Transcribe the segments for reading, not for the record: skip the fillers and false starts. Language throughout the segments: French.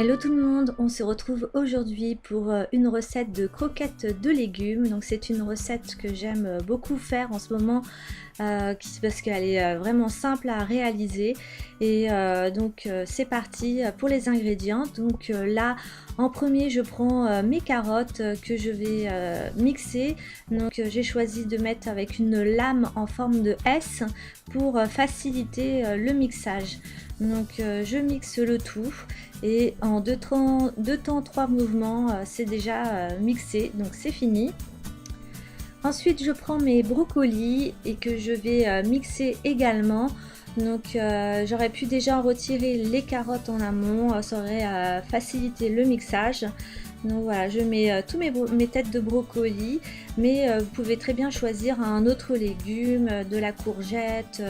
Hello tout le monde, on se retrouve aujourd'hui pour une recette de croquettes de légumes. Donc c'est une recette que j'aime beaucoup faire en ce moment parce qu'elle est vraiment simple à réaliser. Et c'est parti pour les ingrédients. Donc là en premier je prends mes carottes que je vais mixer. Donc j'ai choisi de mettre avec une lame en forme de S pour faciliter le mixage. Donc je mixe le tout et en deux temps 3 mouvements c'est déjà mixé, donc c'est fini. Ensuite je prends mes brocolis et que je vais mixer également. Donc j'aurais pu déjà retirer les carottes en amont, ça aurait facilité le mixage. Donc voilà, je mets tous mes têtes de brocoli, mais vous pouvez très bien choisir un autre légume, de la courgette,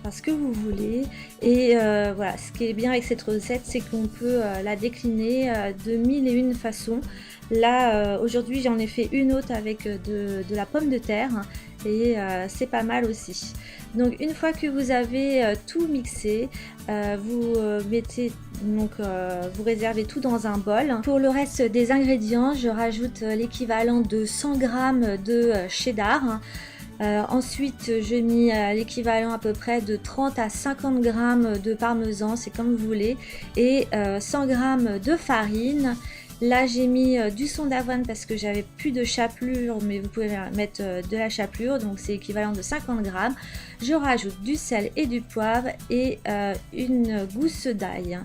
enfin ce que vous voulez. Et voilà, ce qui est bien avec cette recette, c'est qu'on peut la décliner de mille et une façons. Là, aujourd'hui, j'en ai fait une autre avec de la pomme de terre et c'est pas mal aussi. Donc une fois que vous avez tout mixé, vous mettez vous réservez tout dans un bol. Pour le reste des ingrédients, je rajoute l'équivalent de 100 g de cheddar. Ensuite j'ai mis l'équivalent à peu près de 30 à 50 g de parmesan, c'est comme vous voulez, et 100 g de farine. Là j'ai mis du son d'avoine parce que j'avais plus de chapelure, mais vous pouvez mettre de la chapelure, donc c'est équivalent de 50 g. Je rajoute du sel et du poivre et une gousse d'ail.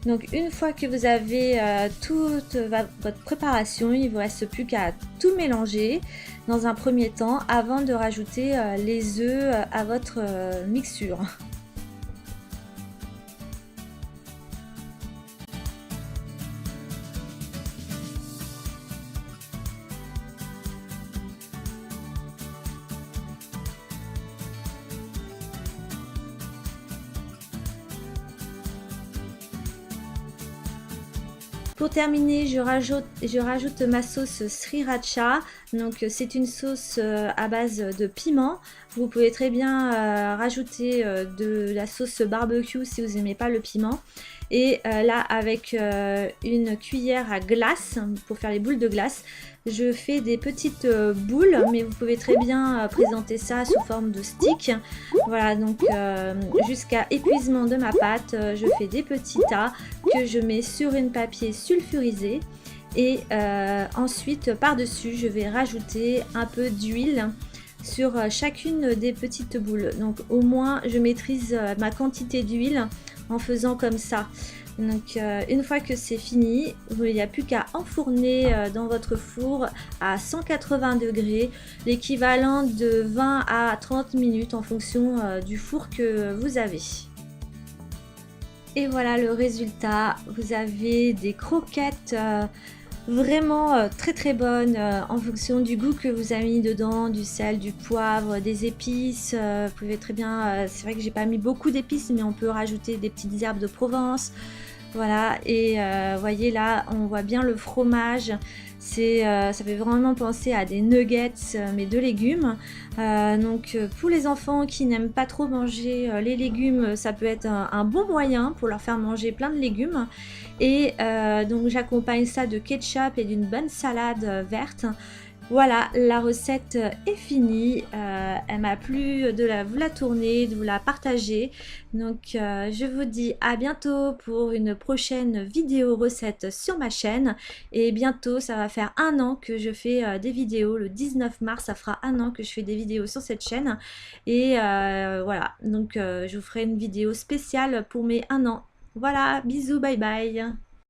Donc une fois que vous avez toute votre préparation, il ne vous reste plus qu'à tout mélanger dans un premier temps avant de rajouter les œufs à votre mixture. Pour terminer, je rajoute ma sauce sriracha. Donc c'est une sauce à base de piment. Vous pouvez très bien rajouter de la sauce barbecue si vous n'aimez pas le piment. Et là avec une cuillère à glace pour faire les boules de glace, je fais des petites boules, mais vous pouvez très bien présenter ça sous forme de stick. Voilà, donc jusqu'à épuisement de ma pâte, je fais des petits tas que je mets sur une papier sulfurisé. Et ensuite par dessus je vais rajouter un peu d'huile sur chacune des petites boules. Donc au moins je maîtrise ma quantité d'huile en faisant comme ça. Donc une fois que c'est fini, il n'y a plus qu'à enfourner dans votre four à 180 degrés, l'équivalent de 20 à 30 minutes en fonction du four que vous avez. Et voilà le résultat, vous avez des croquettes vraiment très très bonnes en fonction du goût que vous avez mis dedans, du sel, du poivre, des épices. Vous pouvez très bien, c'est vrai que j'ai pas mis beaucoup d'épices, mais on peut rajouter des petites herbes de Provence. Voilà, et voyez là, on voit bien le fromage. Ça fait vraiment penser à des nuggets, mais de légumes. Donc pour les enfants qui n'aiment pas trop manger les légumes, ça peut être un bon moyen pour leur faire manger plein de légumes. Et donc j'accompagne ça de ketchup et d'une bonne salade verte. Voilà, la recette est finie. Elle m'a plu de vous la tourner, de vous la partager. Donc je vous dis à bientôt pour une prochaine vidéo recette sur ma chaîne. Et bientôt, ça va faire un an que je fais des vidéos. Le 19 mars, ça fera un an que je fais des vidéos sur cette chaîne. Et voilà, donc je vous ferai une vidéo spéciale pour mes un an. Voilà, bisous, bye bye.